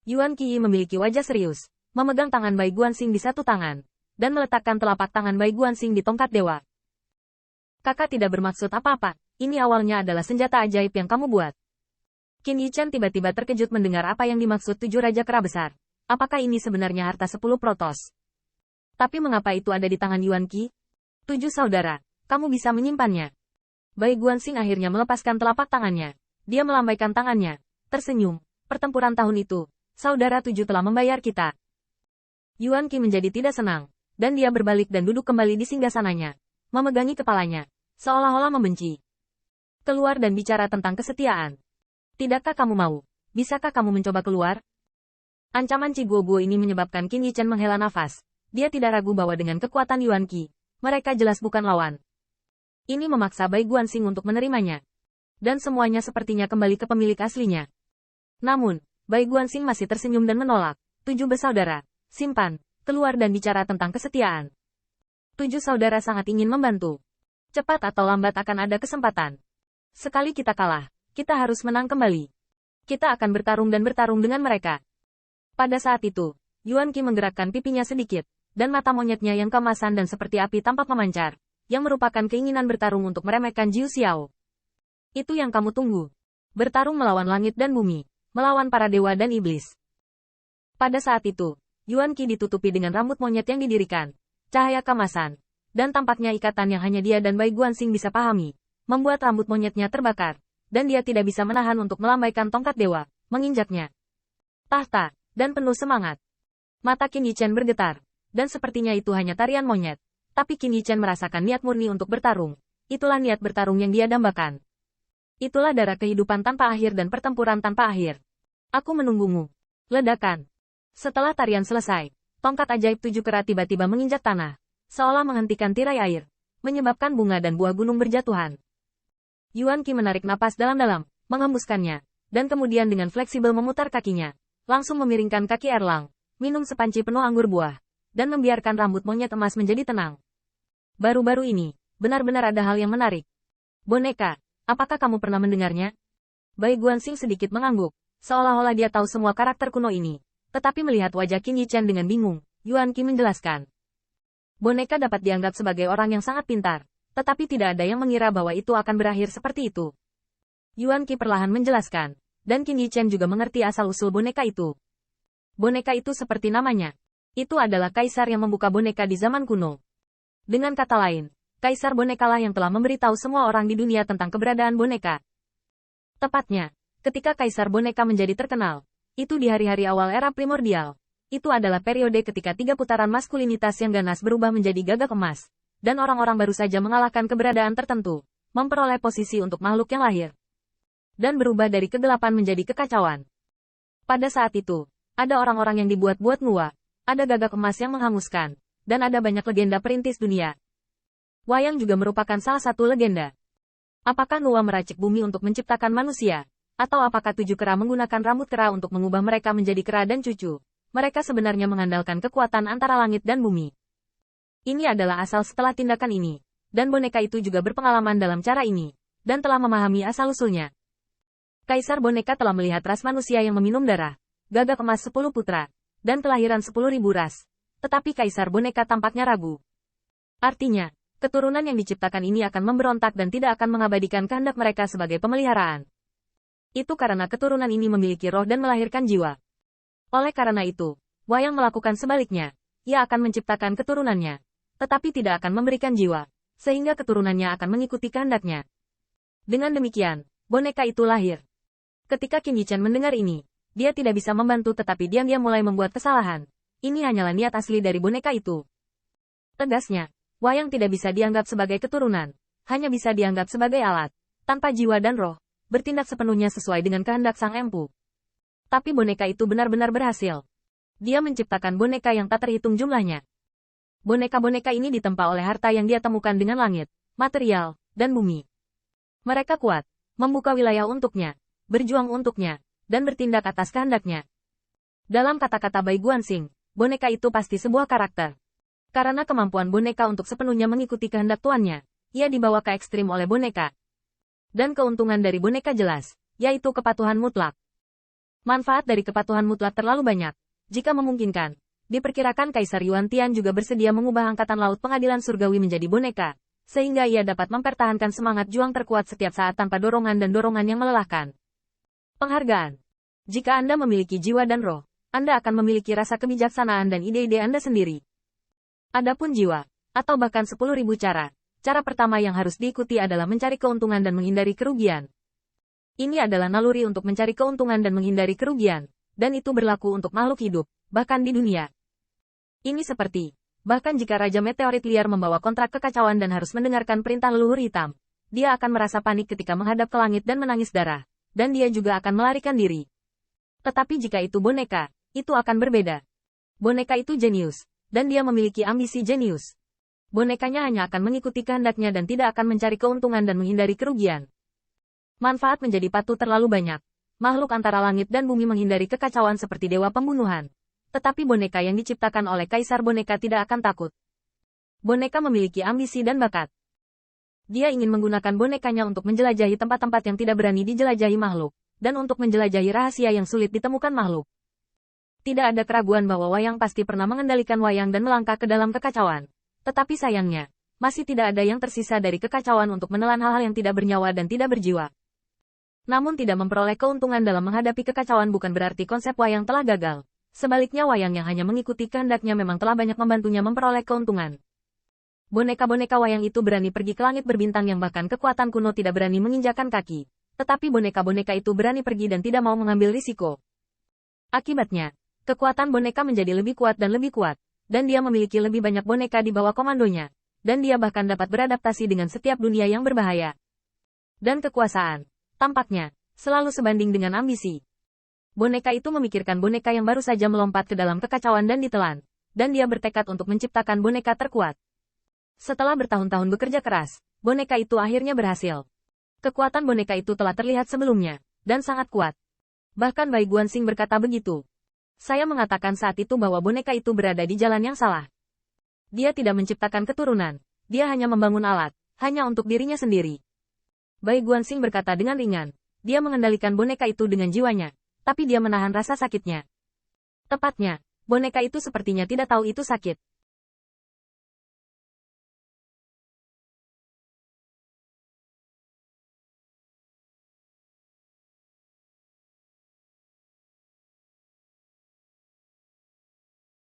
Yuan Qiyi memiliki wajah serius, memegang tangan Bai Guanxing di satu tangan, dan meletakkan telapak tangan Bai Guanxing di tongkat dewa. Kakak tidak bermaksud apa-apa, ini awalnya adalah senjata ajaib yang kamu buat. Qin Yichen tiba-tiba terkejut mendengar apa yang dimaksud 7 Raja Kera Besar. Apakah ini sebenarnya harta 10 protos? Tapi mengapa itu ada di tangan Yuan Qi? 7 saudara, kamu bisa menyimpannya. Bai Guanxing akhirnya melepaskan telapak tangannya. Dia melambaikan tangannya, tersenyum. Pertempuran tahun itu, saudara 7 telah membayar kita. Yuan Qi menjadi tidak senang, dan dia berbalik dan duduk kembali di singgasananya, memegangi kepalanya, seolah-olah membenci. Keluar dan bicara tentang kesetiaan. Tidakkah kamu mau? Bisakah kamu mencoba keluar? Ancaman Ci Guoguo ini menyebabkan Qin Yichen menghela nafas. Dia tidak ragu bahwa dengan kekuatan Yuan Qi, mereka jelas bukan lawan. Ini memaksa Bai Guanxing untuk menerimanya. Dan semuanya sepertinya kembali ke pemilik aslinya. Namun, Bai Guanxing masih tersenyum dan menolak. 7 bersaudara, simpan, keluar dan bicara tentang kesetiaan. 7 saudara sangat ingin membantu. Cepat atau lambat akan ada kesempatan. Sekali kita kalah, kita harus menang kembali. Kita akan bertarung dan bertarung dengan mereka. Pada saat itu, Yuan Qi menggerakkan pipinya sedikit, dan mata monyetnya yang kemasan dan seperti api tampak memancar, yang merupakan keinginan bertarung untuk meremehkan Jiu Xiao. Itu yang kamu tunggu. Bertarung melawan langit dan bumi, melawan para dewa dan iblis. Pada saat itu, Yuan Qi ditutupi dengan rambut monyet yang didirikan, cahaya kemasan, dan tampaknya ikatan yang hanya dia dan Bai Guanxing bisa pahami, membuat rambut monyetnya terbakar, dan dia tidak bisa menahan untuk melambaikan tongkat dewa, menginjaknya. Tahta, dan penuh semangat. Mata Qin Yichen bergetar, dan sepertinya itu hanya tarian monyet, tapi Qin Yichen merasakan niat murni untuk bertarung. Itulah niat bertarung yang dia dambakan. Itulah darah kehidupan tanpa akhir dan pertempuran tanpa akhir. Aku menunggumu. Ledakan. Setelah tarian selesai, tongkat ajaib 7 kera tiba-tiba menginjak tanah, seolah menghentikan tirai air, menyebabkan bunga dan buah gunung berjatuhan. Yuan Qi menarik napas dalam-dalam, menghembuskannya, dan kemudian dengan fleksibel memutar kakinya, langsung memiringkan kaki Erlang, minum sepanci penuh anggur buah, dan membiarkan rambut monyet emas menjadi tenang. Baru-baru ini, benar-benar ada hal yang menarik. Boneka. Apakah kamu pernah mendengarnya? Bai Guanxing sedikit mengangguk, seolah-olah dia tahu semua karakter kuno ini. Tetapi melihat wajah Qin Yichen dengan bingung, Yuan Qi menjelaskan. Boneka dapat dianggap sebagai orang yang sangat pintar, tetapi tidak ada yang mengira bahwa itu akan berakhir seperti itu. Yuan Qi perlahan menjelaskan, dan Qin Yichen juga mengerti asal-usul boneka itu. Boneka itu seperti namanya. Itu adalah kaisar yang membuka boneka di zaman kuno. Dengan kata lain, kaisar bonekalah yang telah memberitahu semua orang di dunia tentang keberadaan boneka. Tepatnya, ketika kaisar boneka menjadi terkenal, itu di hari-hari awal era primordial. Itu adalah periode ketika 3 putaran maskulinitas yang ganas berubah menjadi gagak emas, dan orang-orang baru saja mengalahkan keberadaan tertentu, memperoleh posisi untuk makhluk yang lahir, dan berubah dari kegelapan menjadi kekacauan. Pada saat itu, ada orang-orang yang dibuat-buat Nuwa, ada gagak emas yang menghanguskan, dan ada banyak legenda perintis dunia. Wayang juga merupakan salah satu legenda. Apakah Nuwa meracik bumi untuk menciptakan manusia? Atau apakah 7 kera menggunakan rambut kera untuk mengubah mereka menjadi kera dan cucu? Mereka sebenarnya mengandalkan kekuatan antara langit dan bumi. Ini adalah asal setelah tindakan ini. Dan boneka itu juga berpengalaman dalam cara ini. Dan telah memahami asal-usulnya. Kaisar boneka telah melihat ras manusia yang meminum darah. Gagak emas 10 putra. Dan kelahiran 10.000 ras. Tetapi kaisar boneka tampaknya ragu. Artinya, keturunan yang diciptakan ini akan memberontak dan tidak akan mengabadikan kehendak mereka sebagai pemeliharaan. Itu karena keturunan ini memiliki roh dan melahirkan jiwa. Oleh karena itu, Wayang melakukan sebaliknya. Ia akan menciptakan keturunannya, tetapi tidak akan memberikan jiwa, sehingga keturunannya akan mengikuti kehendaknya. Dengan demikian, boneka itu lahir. Ketika Qin Yichen mendengar ini, dia tidak bisa membantu tetapi diam-diam mulai membuat kesalahan. Ini hanyalah niat asli dari boneka itu. Tegasnya, Wayang tidak bisa dianggap sebagai keturunan, hanya bisa dianggap sebagai alat, tanpa jiwa dan roh, bertindak sepenuhnya sesuai dengan kehendak sang empu. Tapi boneka itu benar-benar berhasil. Dia menciptakan boneka yang tak terhitung jumlahnya. Boneka-boneka ini ditempa oleh harta yang dia temukan dengan langit, material, dan bumi. Mereka kuat, membuka wilayah untuknya, berjuang untuknya, dan bertindak atas kehendaknya. Dalam kata-kata Bai Guanxing, boneka itu pasti sebuah karakter. Karena kemampuan boneka untuk sepenuhnya mengikuti kehendak tuannya, ia dibawa ke ekstrim oleh boneka. Dan keuntungan dari boneka jelas, yaitu kepatuhan mutlak. Manfaat dari kepatuhan mutlak terlalu banyak. Jika memungkinkan, diperkirakan Kaisar Yuan Tian juga bersedia mengubah Angkatan Laut Pengadilan Surgawi menjadi boneka, sehingga ia dapat mempertahankan semangat juang terkuat setiap saat tanpa dorongan dan dorongan yang melelahkan. Penghargaan. Jika Anda memiliki jiwa dan roh, Anda akan memiliki rasa kebijaksanaan dan ide-ide Anda sendiri. Adapun jiwa, atau bahkan 10.000 cara, cara pertama yang harus diikuti adalah mencari keuntungan dan menghindari kerugian. Ini adalah naluri untuk mencari keuntungan dan menghindari kerugian, dan itu berlaku untuk makhluk hidup, bahkan di dunia. Ini seperti, bahkan jika Raja Meteorit Liar membawa kontrak kekacauan dan harus mendengarkan perintah leluhur hitam, dia akan merasa panik ketika menghadap ke langit dan menangis darah, dan dia juga akan melarikan diri. Tetapi jika itu boneka, itu akan berbeda. Boneka itu jenius, dan dia memiliki ambisi jenius. Bonekanya hanya akan mengikuti kehendaknya dan tidak akan mencari keuntungan dan menghindari kerugian. Manfaat menjadi patuh terlalu banyak. Makhluk antara langit dan bumi menghindari kekacauan seperti dewa pembunuhan. Tetapi boneka yang diciptakan oleh Kaisar Boneka tidak akan takut. Boneka memiliki ambisi dan bakat. Dia ingin menggunakan bonekanya untuk menjelajahi tempat-tempat yang tidak berani dijelajahi makhluk, dan untuk menjelajahi rahasia yang sulit ditemukan makhluk. Tidak ada keraguan bahwa Wayang pasti pernah mengendalikan Wayang dan melangkah ke dalam kekacauan. Tetapi sayangnya, masih tidak ada yang tersisa dari kekacauan untuk menelan hal-hal yang tidak bernyawa dan tidak berjiwa. Namun tidak memperoleh keuntungan dalam menghadapi kekacauan bukan berarti konsep Wayang telah gagal. Sebaliknya Wayang yang hanya mengikuti kehendaknya memang telah banyak membantunya memperoleh keuntungan. Boneka-boneka Wayang itu berani pergi ke langit berbintang yang bahkan kekuatan kuno tidak berani menginjakan kaki. Tetapi boneka-boneka itu berani pergi dan tidak mau mengambil risiko. Akibatnya, kekuatan boneka menjadi lebih kuat dan lebih kuat, dan dia memiliki lebih banyak boneka di bawah komandonya, dan dia bahkan dapat beradaptasi dengan setiap dunia yang berbahaya. Dan kekuasaan, tampaknya, selalu sebanding dengan ambisi. Boneka itu memikirkan boneka yang baru saja melompat ke dalam kekacauan dan ditelan, dan dia bertekad untuk menciptakan boneka terkuat. Setelah bertahun-tahun bekerja keras, boneka itu akhirnya berhasil. Kekuatan boneka itu telah terlihat sebelumnya, dan sangat kuat. Bahkan Bai Guanxing berkata begitu. Saya mengatakan saat itu bahwa boneka itu berada di jalan yang salah. Dia tidak menciptakan keturunan, dia hanya membangun alat, hanya untuk dirinya sendiri. Bai Guanxing berkata dengan ringan, dia mengendalikan boneka itu dengan jiwanya, tapi dia menahan rasa sakitnya. Tepatnya, boneka itu sepertinya tidak tahu itu sakit.